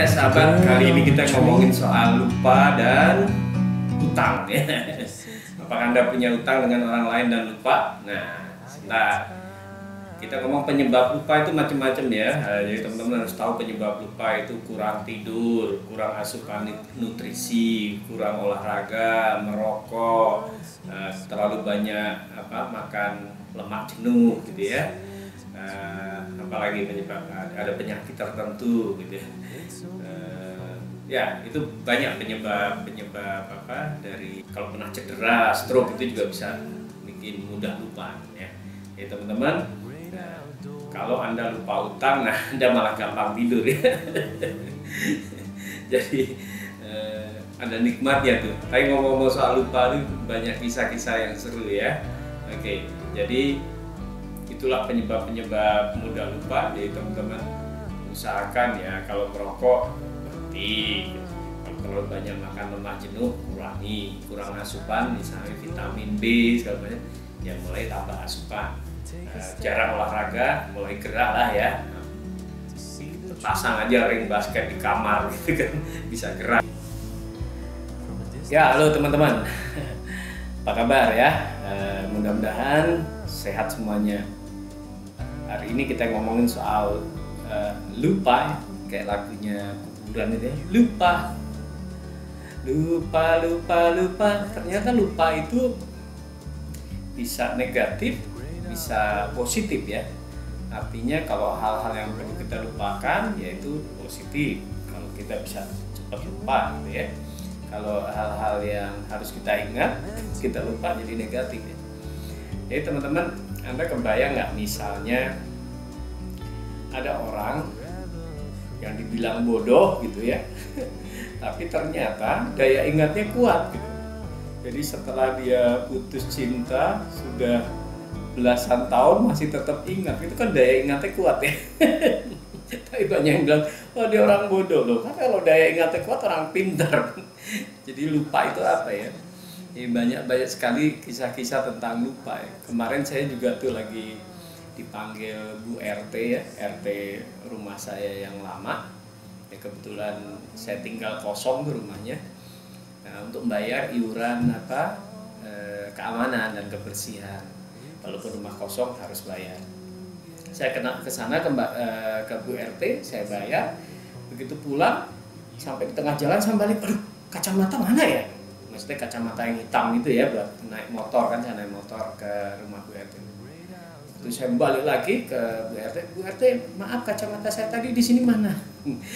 Ya sahabat, kali ini kita ngomongin soal lupa dan utang ya. Apakah Anda punya utang dengan orang lain dan lupa? Nah, kita ngomong penyebab lupa itu macam-macam ya. Jadi teman-teman harus tahu penyebab lupa itu kurang tidur, kurang asupan nutrisi, kurang olahraga, merokok, terlalu banyak makan lemak jenuh gitu ya. Apalagi penyebab ada penyakit tertentu gitu ya. Ya itu banyak penyebab dari kalau pernah cedera, stroke itu juga bisa bikin mudah lupa ya. Ya teman-teman, kalau Anda lupa utang, Anda malah gampang tidur ya. Jadi ada nikmatnya tuh. Tapi ngomong-ngomong soal lupa itu banyak kisah-kisah yang seru ya. Oke, jadi itulah penyebab-penyebab mudah lupa. Jadi teman-teman usahakan ya, kalau merokok berhenti, kalau terlalu banyak makan lemak jenuh kurangi, kurang asupan misalnya vitamin B segala macam ya mulai tambah asupan. Jarang olahraga mulai gerak lah ya. Pasang aja ring basket di kamar gitu kan, bisa gerak. Ya halo teman-teman, apa kabar ya? Mudah-mudahan sehat semuanya. Hari ini kita ngomongin soal lupa, kayak lagunya kuburan itu ya. Lupa. Ternyata lupa itu bisa negatif, bisa positif ya. Artinya kalau hal-hal yang perlu kita lupakan yaitu positif, kalau kita bisa cepat lupa gitu ya. Kalau hal-hal yang harus kita ingat, kita lupa jadi negatif ya. Jadi teman-teman, Anda kebayang nggak misalnya ada orang yang dibilang bodoh gitu ya, tapi ternyata daya ingatnya kuat gitu. Jadi setelah dia putus cinta sudah belasan tahun masih tetap ingat, itu kan daya ingatnya kuat ya. Tapi banyak yang bilang, oh dia orang bodoh loh, kan kalau daya ingatnya kuat orang pintar. Jadi lupa itu apa ya? Ini banyak sekali kisah-kisah tentang lupa ya. Kemarin saya juga tuh lagi dipanggil Bu RT ya, RT rumah saya yang lama ya, kebetulan saya tinggal kosong tuh rumahnya. Nah, untuk bayar iuran keamanan dan kebersihan, walaupun rumah kosong harus bayar. Saya ke sana ke Bu RT, saya bayar. Begitu pulang sampai di tengah jalan saya balik, aduh kacamata mana ya? Maksudnya kacamata yang hitam itu ya buat naik motor kan, saya naik motor ke rumah Bu RT. Terus saya balik lagi ke Bu RT, maaf kacamata saya tadi di sini mana?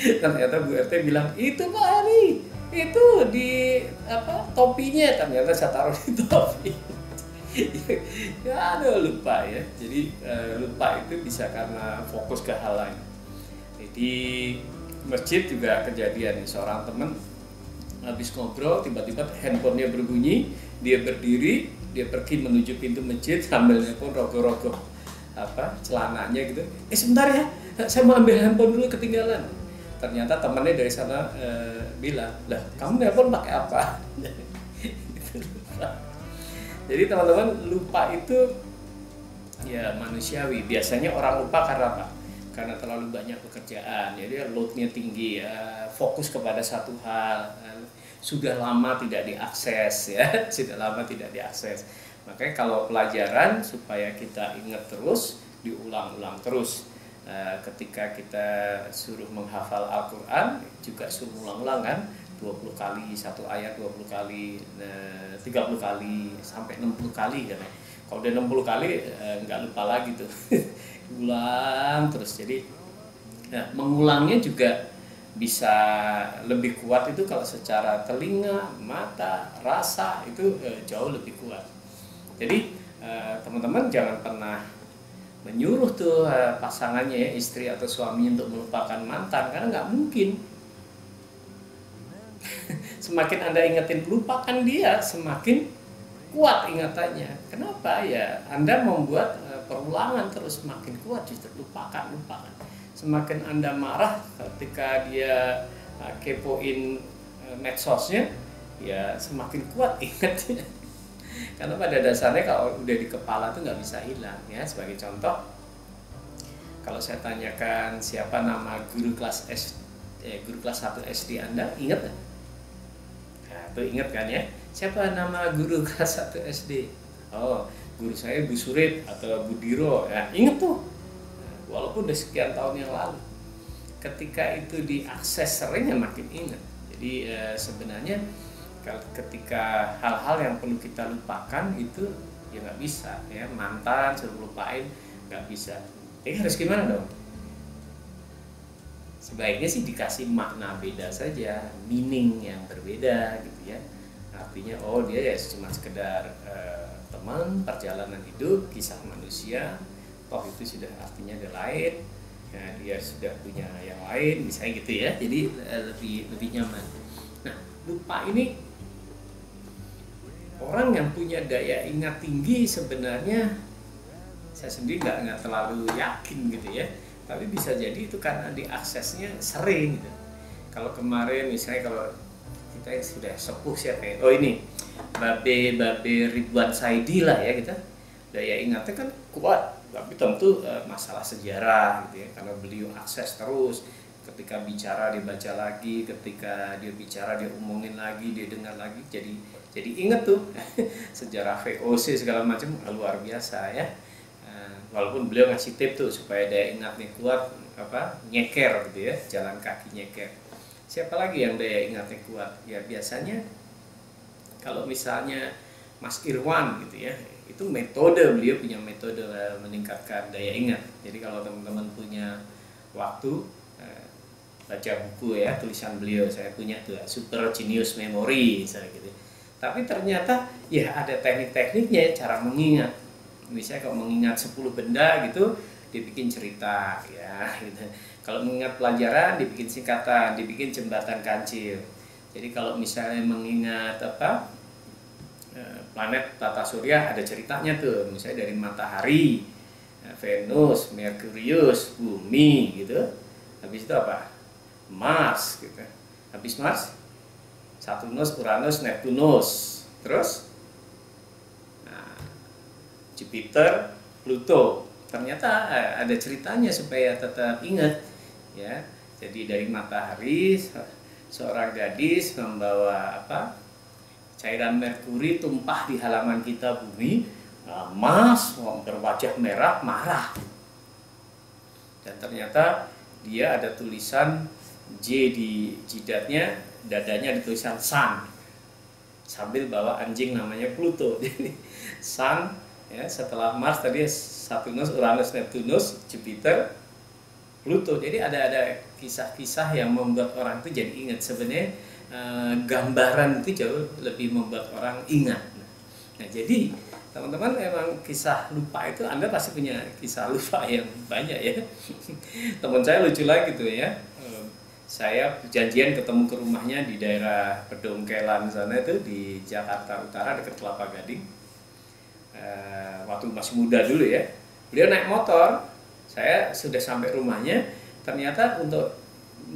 Ternyata Bu RT bilang, itu Pak Ali, itu di topinya, ternyata saya taruh di topi. Ya aduh lupa ya. Jadi lupa itu bisa karena fokus ke hal lain. Di masjid juga kejadian nih, seorang teman habis ngobrol tiba-tiba handphonenya berbunyi, dia berdiri, dia pergi menuju pintu masjid sambil nelpon rogoh-rogoh celananya gitu. Sebentar ya, saya mau ambil handphone dulu ketinggalan. Ternyata temannya dari sana bilang, lah kamu nelpon pakai apa? Jadi teman-teman, lupa itu ya manusiawi. Biasanya orang lupa karena apa? Karena terlalu banyak pekerjaan, jadi loadnya tinggi, fokus kepada satu hal, sudah lama tidak diakses ya, sudah lama tidak diakses. Makanya kalau pelajaran supaya kita ingat terus, diulang-ulang terus. Ketika kita suruh menghafal Al-Quran juga suruh ulang-ulang kan, 20 kali satu ayat, 20 kali, 30 kali sampai 60 kali kan. Kalau udah 60 kali nggak lupa lagi tuh. Ulang terus. Jadi mengulangnya juga bisa lebih kuat itu kalau secara telinga, mata, rasa itu jauh lebih kuat. Jadi teman-teman jangan pernah menyuruh tuh pasangannya ya, istri atau suami untuk melupakan mantan, karena nggak mungkin. Semakin Anda ingetin lupakan dia, semakin kuat ingatannya. Kenapa ya? Anda membuat perulangan terus semakin kuat, justru lupakan. Semakin Anda marah ketika dia kepoin medsosnya, ya semakin kuat ingatnya. Karena pada dasarnya kalau udah di kepala tuh nggak bisa hilang ya. Sebagai contoh, kalau saya tanyakan siapa nama guru kelas guru kelas 1 SD Anda ingat nggak? Nah, itu ingat kan ya? Siapa nama guru kelas 1 SD? Oh, guru saya Bu Surip atau Bu Diro. Ya, ingat tuh. Walaupun udah sekian tahun yang lalu. Ketika itu diakses sering ya makin ingat. Jadi sebenarnya ketika hal-hal yang perlu kita lupakan itu ya nggak bisa ya, mantan suruh lupain nggak bisa. Harus gimana dong? Sebaiknya sih dikasih makna beda saja, meaning yang berbeda gitu ya. Artinya oh dia ya cuma sekedar teman, perjalanan hidup, kisah manusia, toh itu sudah artinya ada lain, ya, dia sudah punya yang lain, misalnya gitu ya. Jadi lebih nyaman. Nah, lupa ini orang yang punya daya ingat tinggi sebenarnya saya sendiri nggak terlalu yakin gitu ya. Tapi bisa jadi itu karena diaksesnya sering gitu. Kalau kemarin misalnya kalau kita sudah sepuh siapa ya? Oh ini Babe Ridwan Saidi lah ya, kita daya ingatnya kan kuat. Tapi tentu masalah sejarah gitu ya, karena beliau akses terus. Ketika bicara dia baca lagi, ketika dia bicara dia omongin lagi, dia dengar lagi, jadi inget tuh sejarah VOC segala macam luar biasa ya. Walaupun beliau ngasih tip tuh supaya daya ingatnya kuat, nyeker gitu ya, jalan kaki nyeker. Siapa lagi yang daya ingatnya kuat? Ya biasanya kalau misalnya Mas Irwan gitu ya, itu metode, beliau punya metode meningkatkan daya ingat. Jadi kalau teman-teman punya waktu baca buku ya, tulisan beliau, saya punya tuh Super Genius Memory misalnya gitu. Tapi ternyata ya ada teknik-tekniknya cara mengingat. Misalnya kalau mengingat 10 benda gitu dibikin cerita ya gitu. Kalau mengingat pelajaran dibikin singkatan, dibikin jembatan kancil. Jadi kalau misalnya mengingat planet tata surya ada ceritanya tuh, misalnya dari matahari, Venus, Merkurius, bumi gitu. Habis itu apa? Mars gitu. Habis Mars Saturnus, Uranus, Neptunus. Terus Jupiter, Pluto. Ternyata ada ceritanya supaya tetap ingat ya. Jadi dari matahari seorang gadis membawa cairan merkuri tumpah di halaman kita bumi. Mars berwajah merah marah. Dan ternyata dia ada tulisan J di jidatnya, dadanya ada tulisan Sun. Sambil bawa anjing namanya Pluto. Jadi Sun ya, setelah Mars tadi Saturnus, Uranus, Neptunus, Jupiter, Pluto. Jadi ada kisah-kisah yang membuat orang itu jadi ingat. Sebenarnya gambaran itu jauh lebih membuat orang ingat. Nah jadi teman-teman emang kisah lupa itu Anda pasti punya kisah lupa yang banyak ya. Teman saya lucu lagi gitu ya. Saya janjian ketemu ke rumahnya di daerah Pedongkelan sana itu di Jakarta Utara dekat Kelapa Gading. Waktu masih muda dulu ya, beliau naik motor, saya sudah sampai rumahnya, ternyata untuk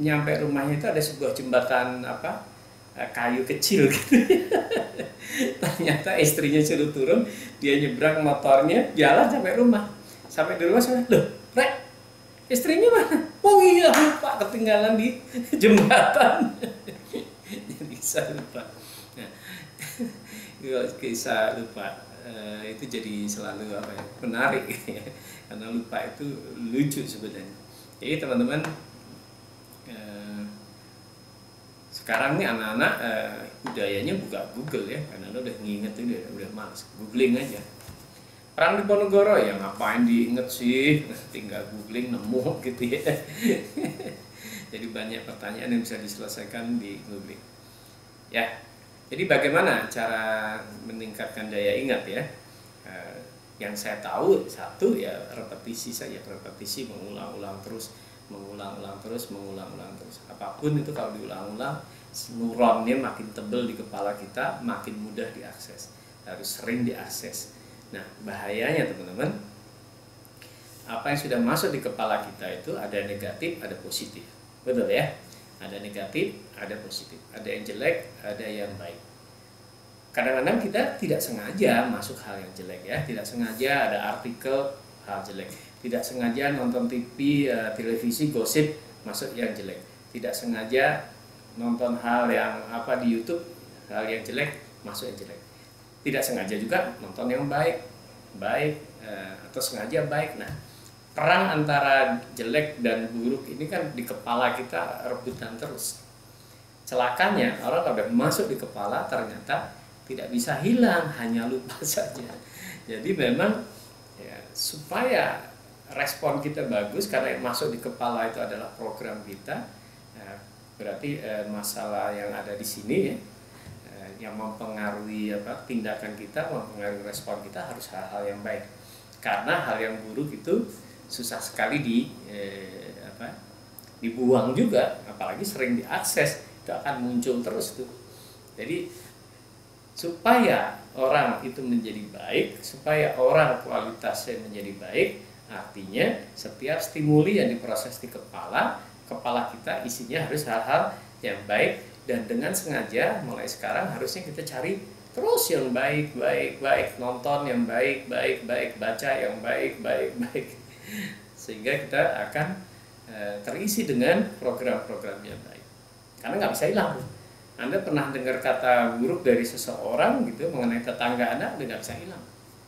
nyampe rumahnya itu ada sebuah jembatan kayu kecil gitu. Ternyata istrinya suruh turun, dia nyebrang motornya, jalan sampai rumah. Sampai di rumah saya, loh, Rek, istrinya mana? Oh iya, lupa ketinggalan di jembatan. Jadi kisah lupa. Nah, kisah lupa. Itu jadi selalu menarik ya. Karena lupa itu lucu sebenarnya. Jadi teman-teman sekarang nih anak-anak budayanya buka Google ya, karena udah nginget itu udah males, googling aja. Perang Diponegoro ya ngapain diinget sih, tinggal googling nemu gitu ya. Jadi banyak pertanyaan yang bisa diselesaikan di googling ya. Jadi bagaimana cara meningkatkan daya ingat ya? Yang saya tahu satu ya repetisi saja, repetisi mengulang-ulang terus. Apapun itu kalau diulang-ulang, neuronnya makin tebal di kepala kita, makin mudah diakses. Harus sering diakses. Nah bahayanya teman-teman, apa yang sudah masuk di kepala kita itu ada negatif, ada positif, betul ya? Ada negatif, ada positif, ada yang jelek, ada yang baik. Kadang-kadang kita tidak sengaja masuk hal yang jelek ya, tidak sengaja ada artikel hal jelek, tidak sengaja nonton TV, televisi gosip masuk yang jelek. tidak sengaja nonton hal yang apa di YouTube, hal yang jelek masuk yang jelek, tidak sengaja juga nonton yang baik atau sengaja baik. Nah, perang antara jelek dan buruk ini kan di kepala kita rebutan terus. Celakanya orang kalau udah masuk di kepala ternyata tidak bisa hilang, hanya lupa saja. Jadi memang ya, supaya respon kita bagus karena yang masuk di kepala itu adalah program kita, berarti masalah yang ada di sini ya, yang mempengaruhi tindakan kita, mempengaruhi respon kita harus hal-hal yang baik. Karena hal yang buruk itu susah sekali dibuang juga, apalagi sering diakses, itu akan muncul terus tuh. Jadi supaya orang itu menjadi baik, supaya orang kualitasnya menjadi baik, artinya setiap stimuli yang diproses di kepala kita isinya harus hal-hal yang baik, dan dengan sengaja mulai sekarang harusnya kita cari terus yang baik, nonton yang baik, baca yang baik, sehingga kita akan terisi dengan program-program yang baik. Karena nggak bisa hilang. Anda pernah dengar kata buruk dari seseorang gitu mengenai tetangga Anda, udah nggak bisa hilang.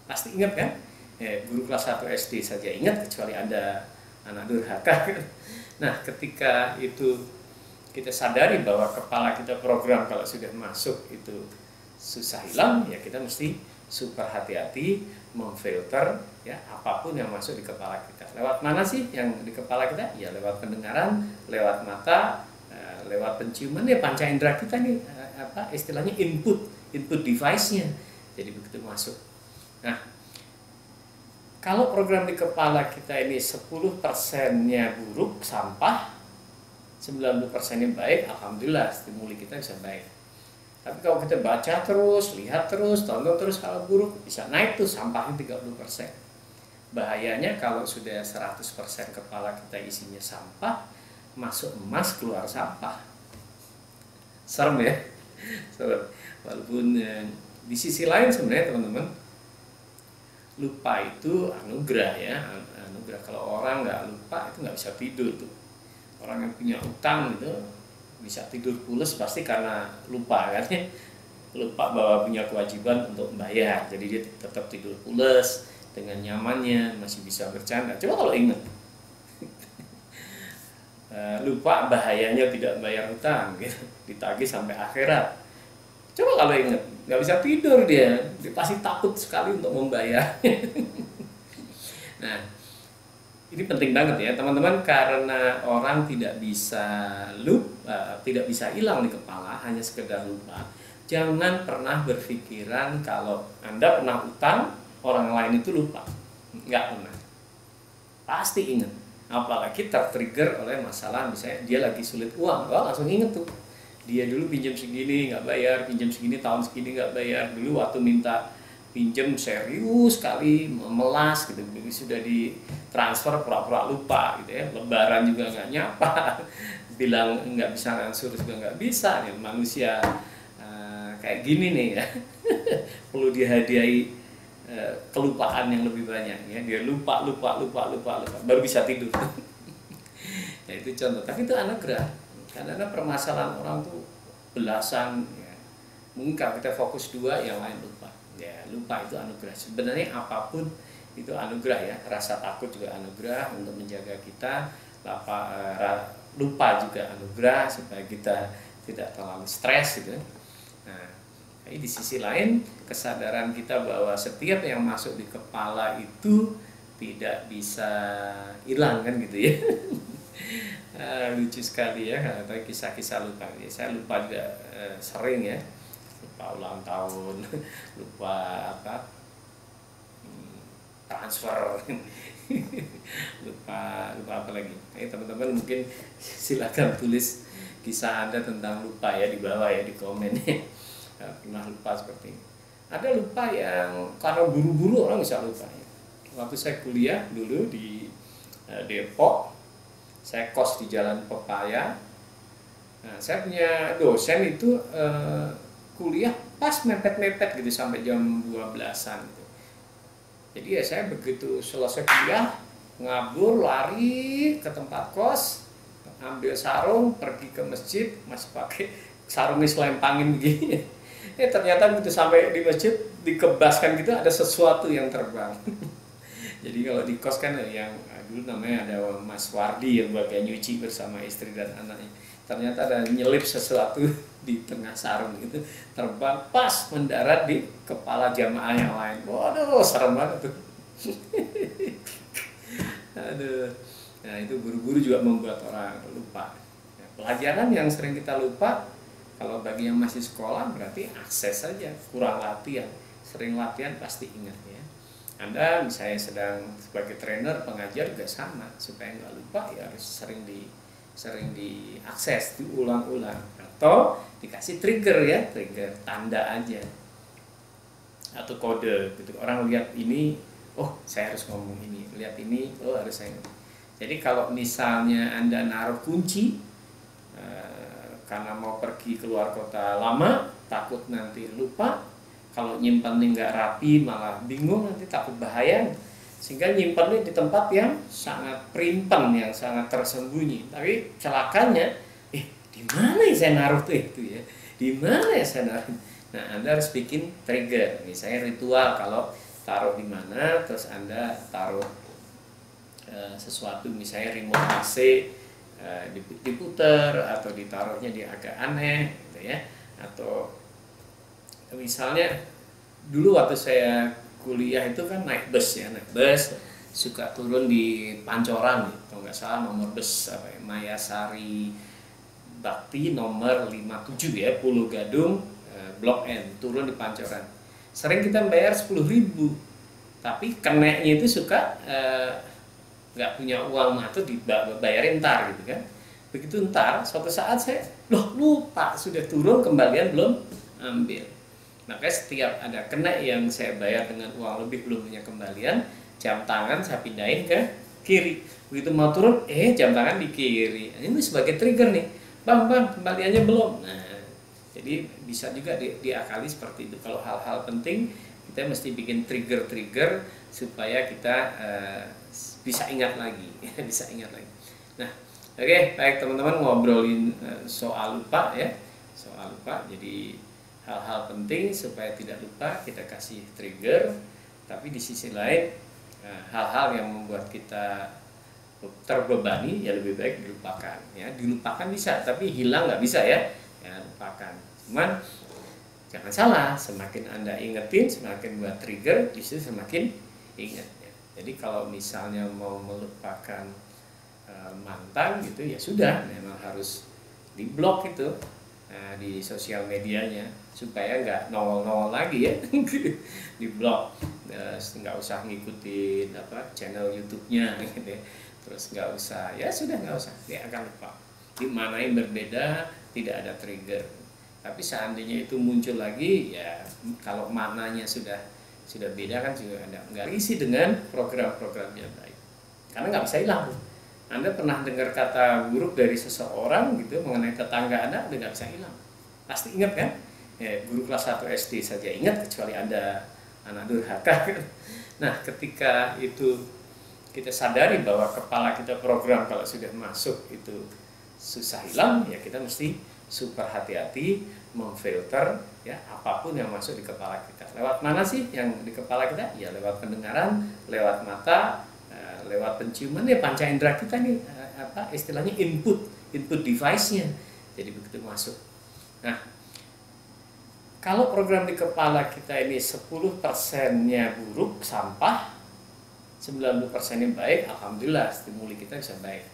Pasti ingat kan? Guru kelas 1 SD saja ingat, kecuali Anda anak durhaka. Nah, ketika itu kita sadari bahwa kepala kita program kalau sudah masuk itu susah hilang, ya kita mesti super hati-hati memfilter ya apapun yang masuk di kepala kita. Lewat mana sih yang di kepala kita? Ya lewat pendengaran, lewat mata, lewat penciuman, ya panca indera kita nih, istilahnya input device-nya. Jadi begitu masuk. Nah, kalau program di kepala kita ini 10%-nya buruk, sampah, 90%-nya baik, alhamdulillah stimuli kita bisa baik. Tapi kalau kita baca terus, lihat terus, tonton terus hal buruk, bisa naik tuh sampahnya 30%. Bahayanya kalau sudah 100% kepala kita isinya sampah, masuk emas, keluar sampah. Serem ya? Serem. Walaupun di sisi lain sebenarnya teman-teman, lupa itu anugerah ya. Anugerah. Kalau orang nggak lupa itu nggak bisa tidur tuh. Orang yang punya utang gitu bisa tidur pules pasti karena lupa kan ya. Lupa bahwa punya kewajiban untuk membayar. Jadi dia tetap tidur pules dengan nyamannya, masih bisa bercanda. Coba kalau ingat. Lupa bahayanya tidak bayar hutang gitu, ditagih sampai akhirat. Coba kalau ingat, nggak bisa tidur dia pasti takut sekali untuk membayar. Nah, ini penting banget ya teman-teman, karena orang tidak bisa lupa, tidak bisa hilang di kepala, hanya sekedar lupa. Jangan pernah berpikiran kalau Anda pernah utang, orang lain itu lupa. Nggak pernah. Pasti ingat. Apalagi tertrigger oleh masalah, misalnya dia lagi sulit uang, langsung inget tuh. Dia dulu pinjam segini nggak bayar, pinjam segini tahun segini nggak bayar. Dulu waktu minta pinjam serius sekali, memelas gitu, sudah ditransfer pura-pura lupa gitu ya. Lebaran juga nggak nyapa, bilang nggak bisa ngansur juga nggak bisa. Ya, manusia kayak gini nih ya, perlu dihadiahi kelupaan yang lebih banyak ya. Dia lupa baru bisa tidur. Ya itu contoh, tapi itu anugerah. Karena permasalahan orang tuh belasan ya. Mungkin kalau kita fokus 2, yang lain lupa. Ya, lupa itu anugerah. Sebenarnya apapun itu anugerah ya. Rasa takut juga anugerah untuk menjaga kita. Lupa juga anugerah supaya kita tidak terlalu stres gitu. Nah, di sisi lain, kesadaran kita bahwa setiap yang masuk di kepala itu tidak bisa hilang kan gitu ya. Lucu sekali ya, atau kisah-kisah lupa. Saya lupa juga sering ya, lupa ulang tahun, lupa transfer, lupa apa lagi. Teman-teman mungkin silakan tulis kisah Anda tentang lupa ya di bawah ya, di komen ya. Pernah lupa seperti ini. Ada lupa yang karena buru-buru orang bisa lupa ya. Waktu saya kuliah dulu di Depok, saya kos di Jalan Pepaya. Nah, saya punya dosen itu kuliah pas mepet-mepet gitu sampai jam 12-an gitu. Jadi ya saya begitu selesai kuliah, ngabur, lari ke tempat kos, ambil sarung pergi ke masjid masih pakai sarungnya selempangin begini. Ternyata begitu sampai di masjid dikebaskan gitu ada sesuatu yang terbang. Jadi kalau di kos kan yang dulu namanya ada Mas Wardi yang bagian nyuci bersama istri dan anaknya. Ternyata ada nyelip sesuatu di tengah sarung itu terbang pas mendarat di kepala jamaah yang lain. Waduh, serem banget tuh. Aduh. Nah, itu guru-guru juga membuat orang lupa. Ya, pelajaran yang sering kita lupa kalau bagi yang masih sekolah berarti akses saja, kurang latihan. Sering latihan pasti ingat ya. Anda misalnya sedang sebagai trainer, pengajar juga sama, supaya nggak lupa ya harus sering diakses, diulang-ulang, atau dikasih trigger ya, trigger tanda aja atau kode gitu. Orang lihat ini, oh saya harus ngomong ini, lihat ini, oh harus saya ngomong. Jadi kalau misalnya Anda naruh kunci karena mau pergi keluar kota lama, takut nanti lupa. Kalau nyimpannya nggak rapi malah bingung, nanti takut bahaya, sehingga nyimpannya di tempat yang sangat primpen, yang sangat tersembunyi. Tapi celakanya, di mana ya saya naruh tuh itu ya? Di mana ya saya naruh? Nah, Anda harus bikin trigger, misalnya ritual kalau taruh di mana, terus Anda taruh sesuatu, misalnya remote AC diputer atau ditaruhnya di agak aneh, gitu ya, atau misalnya dulu waktu saya kuliah itu kan naik bus suka turun di Pancoran, kalau nggak salah nomor bus apa ya, Mayasari Bakti nomor 57 ya, Pulau Gadung, Blok N, turun di Pancoran. Sering kita bayar 10.000, tapi keneknya itu suka nggak punya uang atau dibayarin ntar gitu kan. Begitu ntar suatu saat saya lupa sudah turun, kembalian belum ambil. Makanya setiap ada kena yang saya bayar dengan uang lebih belum punya kembalian, jam tangan saya pindahin ke kiri. Begitu mau turun, jam tangan di kiri. Ini sebagai trigger nih, bang kembaliannya belum. Nah, jadi bisa juga diakali seperti itu. Kalau hal-hal penting kita mesti bikin trigger supaya kita bisa ingat lagi, bisa ingat lagi. Nah, oke, baik teman-teman, ngobrolin soal lupa ya, soal lupa. Jadi hal-hal penting supaya tidak lupa kita kasih trigger, tapi di sisi lain hal-hal yang membuat kita terbebani ya lebih baik dilupakan ya. Dilupakan bisa, tapi hilang nggak bisa ya, lupakan. Cuman jangan salah, semakin Anda ingetin, semakin buat trigger, justru semakin ingat ya. Jadi kalau misalnya mau melupakan mantan gitu ya sudah, memang harus diblok itu di sosial medianya supaya nggak nongol lagi ya. Diblok, nggak usah ngikutin channel YouTube-nya gitu ya. Terus nggak usah, ya sudah nggak usah, dia akan lupa. Dimana yang berbeda tidak ada trigger. Tapi seandainya itu muncul lagi ya, kalau mananya sudah beda kan juga nggak isi dengan program-program yang baik, karena nggak bisa hilang. Anda pernah dengar kata buruk dari seseorang gitu mengenai tetangga Anda, udah nggak bisa hilang, pasti ingat kan ya. Guru kelas 1 SD saja ingat, kecuali Anda anak durhaka. Nah, ketika itu kita sadari bahwa kepala kita program kalau sudah masuk itu susah hilang ya, kita mesti super hati-hati memfilter ya apapun yang masuk di kepala kita. Lewat mana sih yang di kepala kita? Ya lewat pendengaran, lewat mata, lewat penciuman ya, panca indera kita nih, istilahnya input device-nya. Jadi begitu masuk. Nah, kalau program di kepala kita ini 10%-nya buruk, sampah, 90%-nya baik, alhamdulillah stimuli kita bisa baik.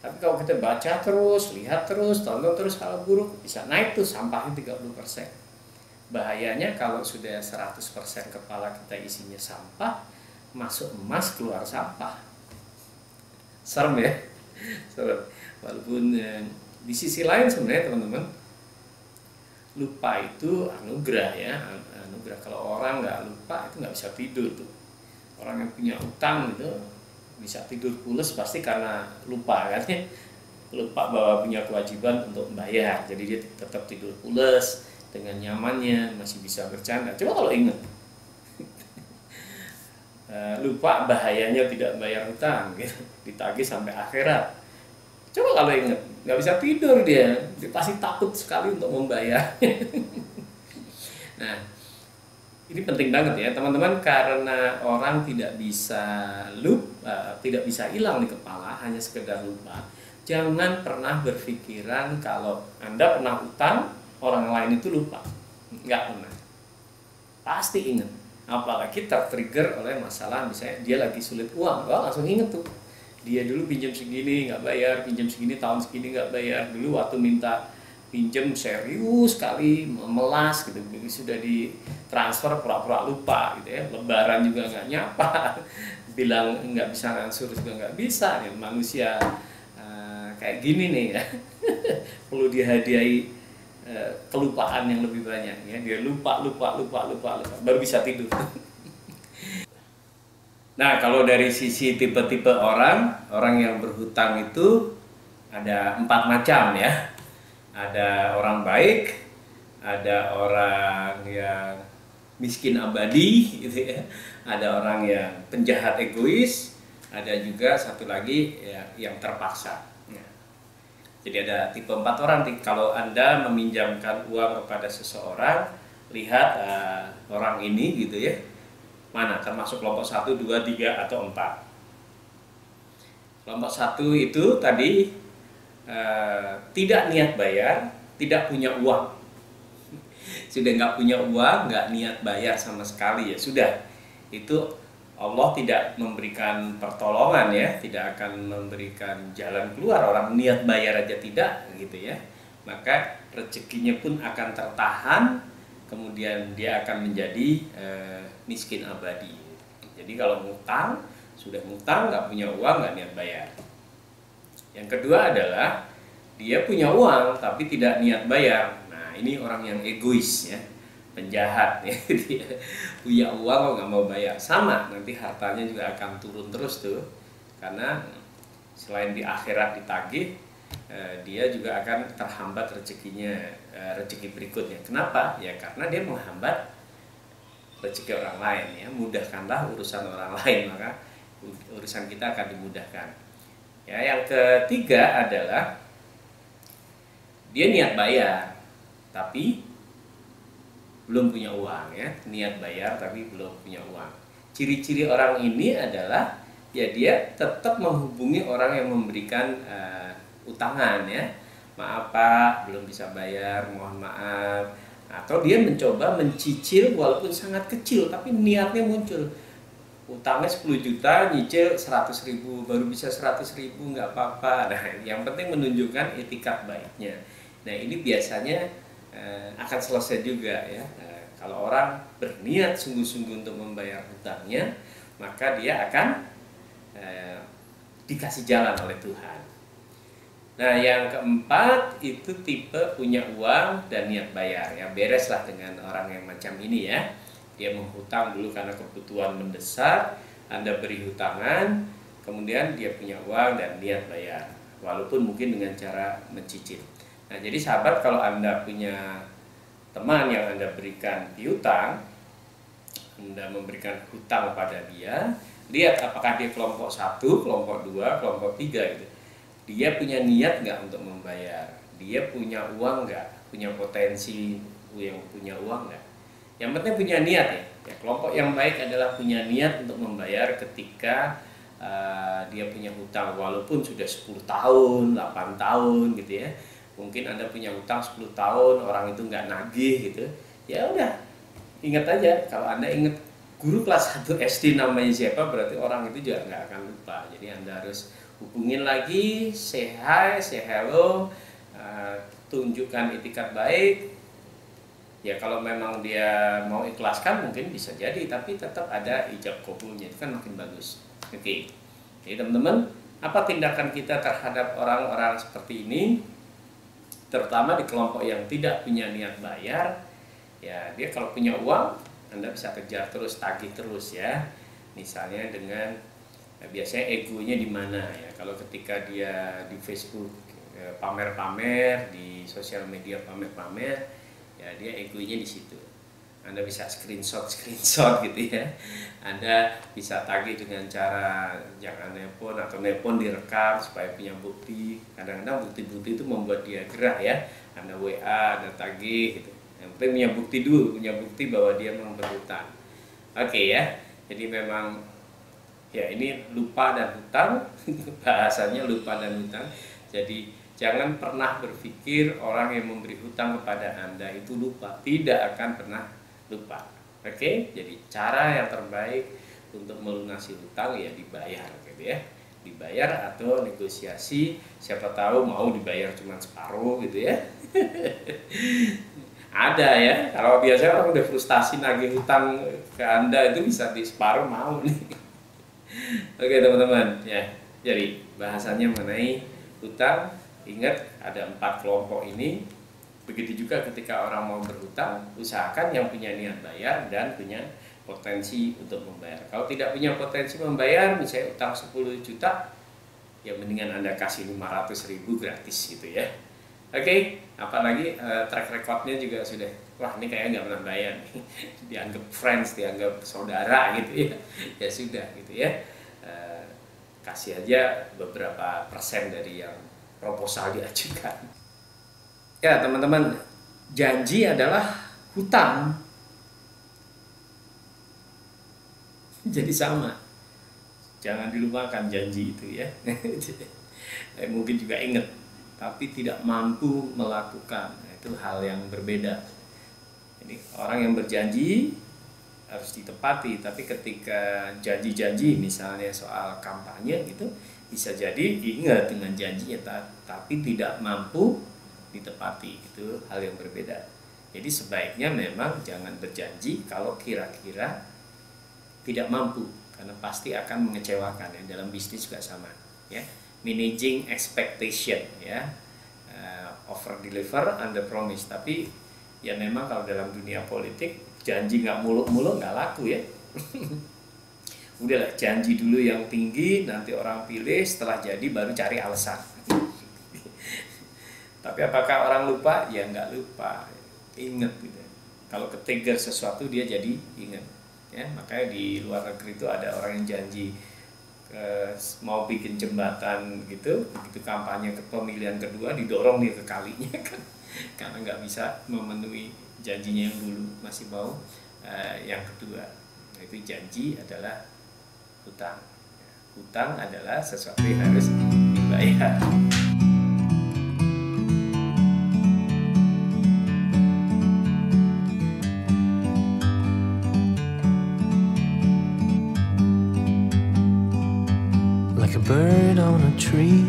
Tapi kalau kita baca terus, lihat terus, tonton terus hal buruk, bisa naik tuh sampahnya 30%. Bahayanya kalau sudah 100% kepala kita isinya sampah, masuk emas, keluar sampah. Serem ya? Serem. Walaupun di sisi lain sebenarnya teman-teman, lupa itu anugerah ya. Anugerah. Kalau orang nggak lupa itu nggak bisa tidur tuh. Orang yang punya utang itu bisa tidur pules pasti karena lupa kan ya. Lupa bahwa punya kewajiban untuk membayar, jadi dia tetap tidur pules dengan nyamannya, masih bisa bercanda. Coba kalau ingat lupa bahayanya tidak bayar hutang gitu, ditagih sampai akhirat. Coba kalau ingat, nggak bisa tidur dia pasti takut sekali untuk membayar. Nah, ini penting banget ya teman-teman, karena orang tidak bisa tidak bisa hilang di kepala hanya sekedar lupa. Jangan pernah berpikiran kalau Anda pernah utang, orang lain itu lupa. Nggak pernah. Pasti ingat. Apalagi tertrigger oleh masalah, misalnya dia lagi sulit uang, langsung inget tuh. Dia dulu pinjam segini nggak bayar, pinjam segini tahun segini nggak bayar. Dulu waktu minta pinjam serius sekali, memelas gitu, sudah ditransfer pura-pura lupa gitu ya. Lebaran juga nggak nyapa, bilang nggak bisa ngangsur juga nggak bisa. Ya, manusia kayak gini nih ya. Perlu dihadiahi kelupaan yang lebih banyak ya. Dia lupa baru bisa tidur. Nah, kalau dari sisi tipe-tipe orang yang berhutang itu ada 4 macam ya. Ada orang baik, ada orang yang miskin abadi gitu ya. Ada orang yang penjahat egois, ada juga satu lagi ya, yang terpaksa. Ya. Jadi ada tipe 4 orang. Kalau Anda meminjamkan uang kepada seseorang, lihat orang ini gitu ya. Mana termasuk kelompok 1, 2, 3 atau 4. Kelompok 1 itu tadi tidak niat bayar, tidak punya uang. Sudah nggak punya uang, nggak niat bayar sama sekali ya sudah. Itu Allah tidak memberikan pertolongan ya, tidak akan memberikan jalan keluar. Orang niat bayar aja tidak gitu ya. Maka rezekinya pun akan tertahan, kemudian dia akan menjadi miskin abadi. Jadi kalau ngutang, sudah ngutang, nggak punya uang, nggak niat bayar. Yang kedua adalah dia punya uang tapi tidak niat bayar. Nah, ini orang yang egois ya, penjahat ya. Dia punya uang kok nggak mau bayar, sama nanti hartanya juga akan turun terus tuh, karena selain di akhirat ditagih, dia juga akan terhambat rezekinya, rezeki berikutnya. Kenapa? Ya karena dia menghambat rezeki orang lain ya. Mudahkanlah urusan orang lain, maka urusan kita akan dimudahkan. Ya, yang ketiga adalah dia niat bayar tapi belum punya uang ya, niat bayar tapi belum punya uang. Ciri-ciri orang ini adalah ya dia tetap menghubungi orang yang memberikan utangan ya. Maaf Pak, belum bisa bayar, mohon maaf. Atau dia mencoba mencicil walaupun sangat kecil tapi niatnya muncul. Utangnya 10 juta, nyicil 100.000, baru bisa 100.000, nggak apa-apa. Nah, yang penting menunjukkan etikat baiknya. Nah, ini biasanya akan selesai juga ya. Kalau orang berniat sungguh-sungguh untuk membayar hutangnya, maka dia akan dikasih jalan oleh Tuhan. Nah, yang keempat itu tipe punya uang dan niat bayar. Ya, bereslah dengan orang yang macam ini ya. Dia menghutang dulu karena kebutuhan mendesak, Anda beri hutangan, kemudian dia punya uang dan niat bayar, walaupun mungkin dengan cara mencicil. Nah, jadi sahabat, kalau Anda punya teman yang Anda berikan piutang, Anda memberikan hutang pada dia, lihat apakah dia kelompok 1, kelompok 2, kelompok 3 gitu. Dia punya niat nggak untuk membayar? Dia punya uang nggak? Punya potensi yang punya uang nggak? Yang penting punya niat ya. Ya, kelompok yang baik adalah punya niat untuk membayar ketika dia punya hutang, walaupun sudah 10 tahun, 8 tahun gitu ya. Mungkin Anda punya hutang 10 tahun, orang itu nggak nagih gitu. Ya udah, ingat aja, kalau Anda ingat guru kelas 1 SD namanya siapa, berarti orang itu juga nggak akan lupa. Jadi Anda harus hubungin lagi, say hi, say hello, tunjukkan etikat baik. Ya kalau memang dia mau ikhlaskan mungkin bisa jadi, tapi tetap ada ijab kabulnya, itu kan makin bagus. Oke. Jadi teman-teman, apa tindakan kita terhadap orang-orang seperti ini, terutama di kelompok yang tidak punya niat bayar? Ya, dia kalau punya uang, Anda bisa kejar terus, tagih terus ya. Misalnya dengan biasanya egonya di mana ya? Kalau ketika dia di Facebook pamer-pamer, di sosial media pamer-pamer, ya dia egonya di situ. Anda bisa screenshot gitu ya. Anda bisa tagih dengan cara jangan nelpon atau nelpon direkam supaya punya bukti. Kadang-kadang bukti-bukti itu membuat dia gerah ya. Anda WA, Anda tagih gitu. Yang penting punya bukti dulu, punya bukti bahwa dia memang berhutang. Oke ya. Jadi memang ya ini lupa dan hutang, bahasanya lupa dan hutang. Jadi jangan pernah berpikir orang yang memberi hutang kepada Anda itu lupa, tidak akan pernah lupa. Oke, jadi cara yang terbaik untuk melunasi hutang ya dibayar gitu ya. Dibayar atau negosiasi, siapa tahu mau dibayar cuma separuh gitu ya. Ada ya, kalau biasanya orang udah frustasi nagih hutang ke Anda itu bisa di separuh mau nih. Oke teman-teman ya, jadi bahasannya mengenai hutang, ingat ada 4 kelompok ini. Begitu juga ketika orang mau berhutang, usahakan yang punya niat bayar dan punya potensi untuk membayar. Kalau tidak punya potensi membayar, misalnya utang 10 juta, ya mendingan Anda kasih 500.000 gratis gitu ya. Oke, apalagi track recordnya juga sudah, wah ini kayaknya nggak pernah bayar nih. Dianggap friends, dianggap saudara gitu ya. Ya sudah gitu ya. Kasih aja beberapa persen dari yang proposal diajukan. Ya teman-teman, janji adalah hutang. Jadi sama, jangan dilupakan janji itu ya. Mungkin juga ingat, tapi tidak mampu melakukan, itu hal yang berbeda. Jadi orang yang berjanji harus ditepati, tapi ketika janji-janji misalnya soal kampanye gitu, bisa jadi ingat dengan janjinya tapi tidak mampu ditepati, itu hal yang berbeda. Jadi sebaiknya memang jangan berjanji kalau kira-kira tidak mampu, karena pasti akan mengecewakan ya. Dalam bisnis juga sama ya, managing expectation ya, over deliver under promise. Tapi ya memang kalau dalam dunia politik janji nggak muluk-muluk nggak laku ya. Udahlah, janji dulu yang tinggi, nanti orang pilih, setelah jadi baru cari alasan. Tapi apakah orang lupa? Ya nggak lupa, ingat gitu. Kalau ketrigger sesuatu dia jadi ingat. Ya, makanya di luar negeri itu ada orang yang janji mau bikin jembatan gitu, begitu kampanye ke pemilihan kedua didorong nih ke kalinya kan, karena nggak bisa memenuhi janjinya yang dulu, masih mau yang kedua. Nah, itu janji adalah hutang. Hutang adalah sesuatu yang harus dibayar. Like a bird on a tree,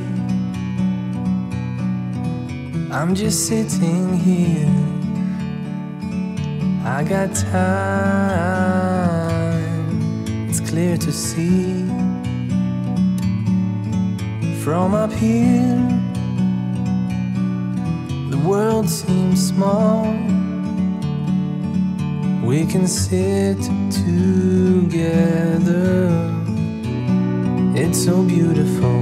I'm just sitting here. I got time, it's clear to see. From up here, the world seems small. We can sit together. It's so beautiful.